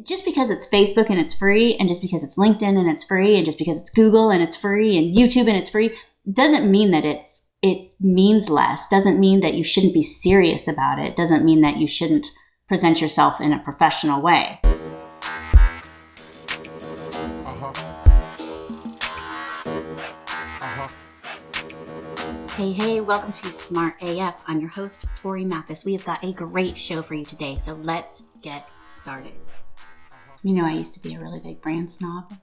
just because it's Facebook and it's free, and just because it's LinkedIn and it's free, and just because it's Google and it's free, and YouTube and it's free, doesn't mean that it means less. Doesn't mean that you shouldn't be serious about it. Doesn't mean that you shouldn't present yourself in a professional way. Hey, welcome to Smart AF. I'm your host, Torie Mathis. We have got a great show for you today, so let's get started. You know, I used to be a really big brand snob.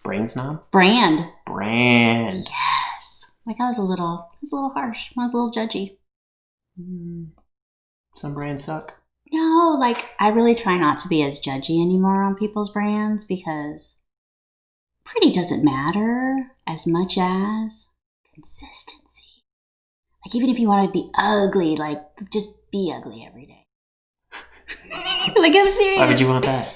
Brain snob? Brand. Yes. Like I was a little harsh. I was a little judgy. Some brands suck. No, like I really try not to be as judgy anymore on people's brands because pretty doesn't matter as much as consistency. Like even if you want to be ugly, like just be ugly every day. Like I'm serious. Why would you want that?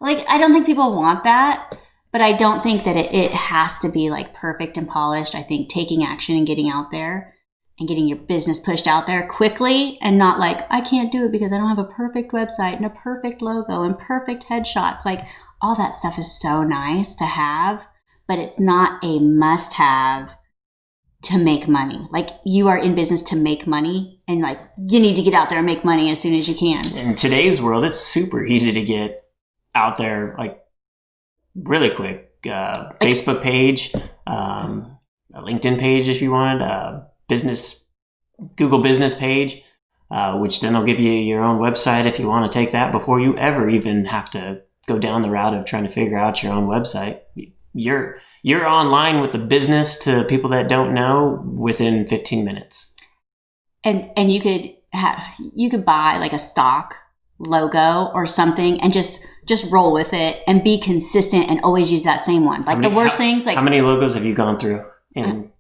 Like I don't think people want that, but I don't think that it has to be like perfect and polished. I think taking action and getting out there and getting your business pushed out there quickly and not like, I can't do it because I don't have a perfect website and a perfect logo and perfect headshots. Like all that stuff is so nice to have, but it's not a must-have to make money. Like you are in business to make money and like you need to get out there and make money as soon as you can. In today's world, it's super easy to get out there like really quick. Facebook page, a LinkedIn page if you wanted, Google business page, which then will give you your own website if you want to take that before you ever even have to go down the route of trying to figure out your own website. You're online with the business to people that don't know within 15 minutes. And you could buy like a stock logo or something and just roll with it and be consistent and always use that same one. Like how many logos have you gone through in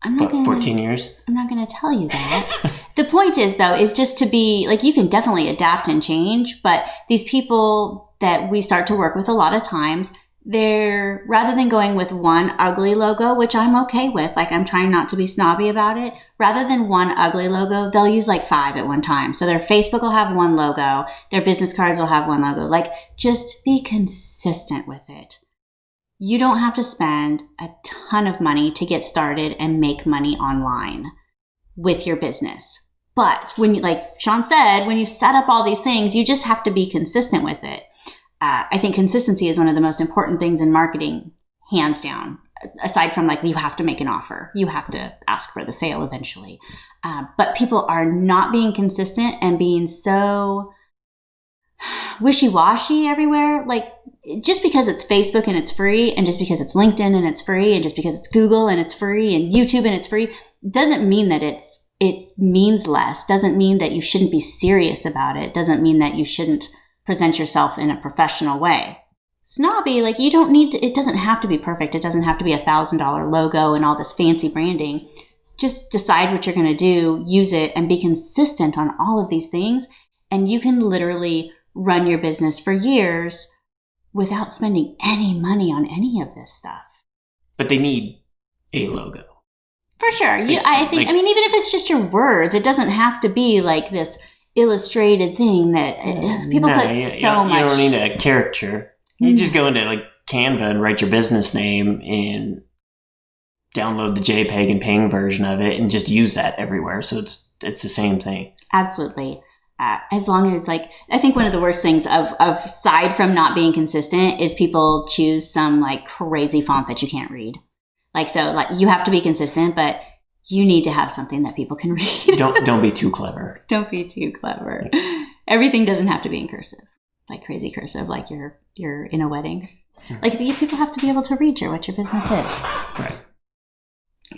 14 years? I'm not going to tell you that. The point is though, is just to be like, you can definitely adapt and change, but these people that we start to work with a lot of times, they're rather than going with one ugly logo, which I'm okay with, like I'm trying not to be snobby about it, rather than one ugly logo, they'll use like 5 at one time. So their Facebook will have one logo, their business cards will have one logo. Like just be consistent with it. You don't have to spend a ton of money to get started and make money online with your business. But when you, like Sean said, when you set up all these things, you just have to be consistent with it. I think consistency is one of the most important things in marketing, hands down, aside from like you have to make an offer. You have to ask for the sale eventually. But people are not being consistent and being so wishy-washy everywhere. Like just because it's Facebook and it's free, and just because it's LinkedIn and it's free, and just because it's Google and it's free, and YouTube and it's free, doesn't mean that it means less. Doesn't mean that you shouldn't be serious about it. Doesn't mean that you shouldn't present yourself in a professional way. Snobby, like you don't need to, it doesn't have to be perfect. It doesn't have to be $1,000 logo and all this fancy branding. Just decide what you're going to do, use it, and be consistent on all of these things. And you can literally run your business for years without spending any money on any of this stuff. But they need a logo. For sure. I mean, even if it's just your words, it doesn't have to be like this illustrated thing that people put so much. You don't need a caricature. You just go into like Canva and write your business name and download the JPEG and PNG version of it and just use that everywhere. So it's the same thing. Absolutely. As long as like, I think one of the worst things aside from not being consistent is people choose some like crazy font that you can't read. Like, so like you have to be consistent, but you need to have something that people can read. Don't be too clever. Don't be too clever. Everything doesn't have to be in cursive, like crazy cursive, like you're in a wedding. Like people have to be able to read what your business is. Right.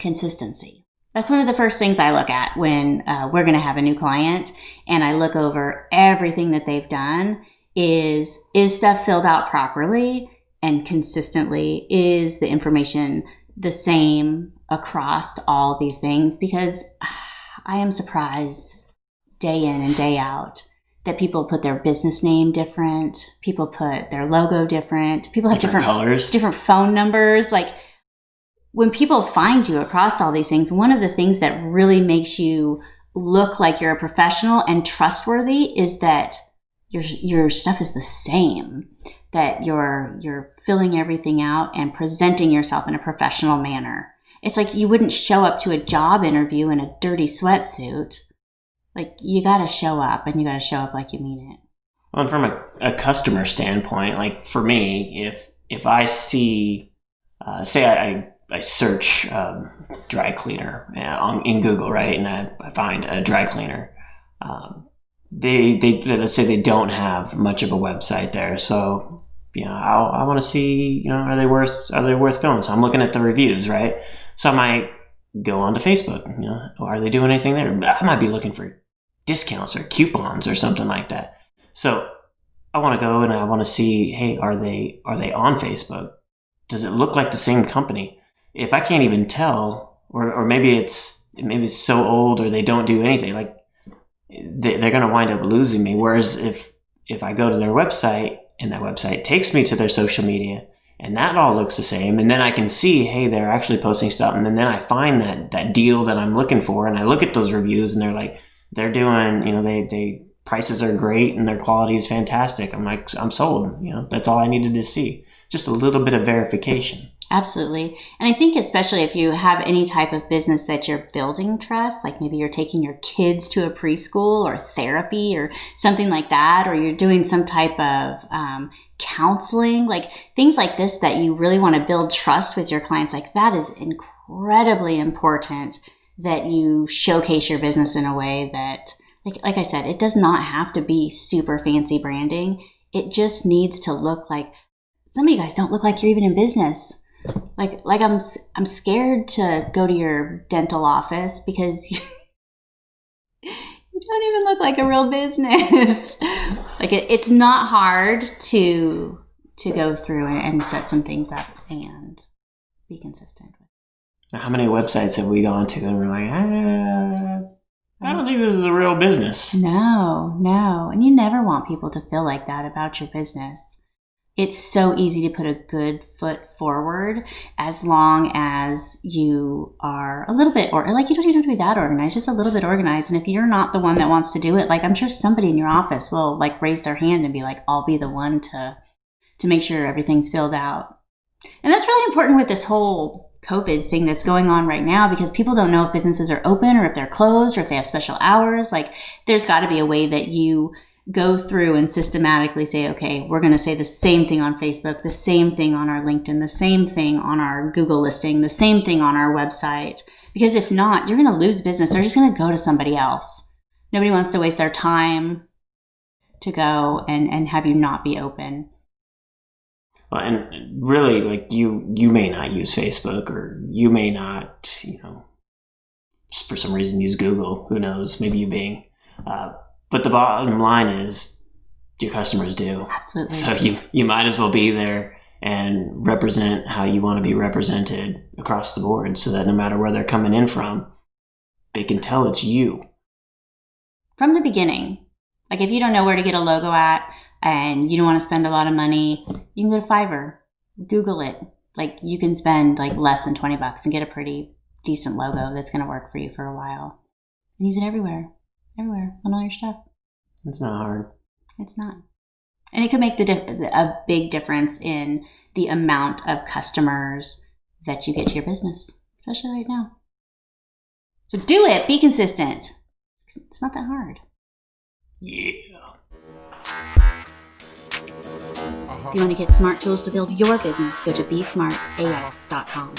Consistency. That's one of the first things I look at when we're going to have a new client, and I look over everything that they've done. Is stuff filled out properly and consistently? Is the information the same across all these things? Because I am surprised day in and day out that people put their business name different. People put their logo different. People have different colors, different phone numbers. Like when people find you across all these things, one of the things that really makes you look like you're a professional and trustworthy is that your stuff is the same, that you're filling everything out and presenting yourself in a professional manner. It's like you wouldn't show up to a job interview in a dirty sweatsuit. Like, you got to show up, and you got to show up like you mean it. Well, and from a customer standpoint, like for me, if I see, say I search dry cleaner in Google, right, and I find a dry cleaner, they let's say they don't have much of a website there, so I want to see, are they worth going? So I'm looking at the reviews, right? So I might go onto Facebook. Are they doing anything there? I might be looking for discounts or coupons or something like that. So I want to go and I want to see, hey, are they on Facebook? Does it look like the same company? If I can't even tell, or maybe it's so old, or they don't do anything, like they're going to wind up losing me. Whereas if I go to their website and that website takes me to their social media and that all looks the same, and then I can see, hey, they're actually posting stuff, and then I find that deal that I'm looking for, and I look at those reviews and they're doing, they prices are great and their quality is fantastic. I'm like, I'm sold. That's all I needed to see. Just a little bit of verification. Absolutely. And I think especially if you have any type of business that you're building trust, like maybe you're taking your kids to a preschool or therapy or something like that, or you're doing some type of counseling, like things like this that you really want to build trust with your clients, like that is incredibly important that you showcase your business in a way that, like I said, it does not have to be super fancy branding. It just needs to look like, some of you guys don't look like you're even in business. Like I'm scared to go to your dental office because you don't even look like a real business. Like it's not hard to go through and set some things up and be consistent. How many websites have we gone to and we're like, I don't think this is a real business. No. And you never want people to feel like that about your business. It's so easy to put a good foot forward as long as you are a little bit, or like you don't even have to be that organized, just a little bit organized. And if you're not the one that wants to do it, like I'm sure somebody in your office will like raise their hand and be like, I'll be the one to make sure everything's filled out. And that's really important with this whole COVID thing that's going on right now, because people don't know if businesses are open or if they're closed or if they have special hours. Like there's got to be a way that you go through and systematically say, okay, we're going to say the same thing on Facebook, the same thing on our LinkedIn, the same thing on our Google listing, the same thing on our website. Because if not, you're going to lose business. They're just going to go to somebody else. Nobody wants to waste their time to go and have you not be open. Well, and really, like you may not use Facebook, or you may not, for some reason use Google. Who knows? Maybe you Bing. But the bottom line is your customers do. Absolutely. So you might as well be there and represent how you want to be represented across the board, so that no matter where they're coming in from, they can tell it's you. From the beginning. Like if you don't know where to get a logo at and you don't want to spend a lot of money, you can go to Fiverr, Google it. Like you can spend like less than $20 and get a pretty decent logo that's going to work for you for a while. And use it everywhere on all your stuff. It's not hard. It's not. And it could make a big difference in the amount of customers that you get to your business, especially right now. So do it. Be consistent. It's not that hard. Yeah. If you want to get smart tools to build your business, go to besmartaf.com.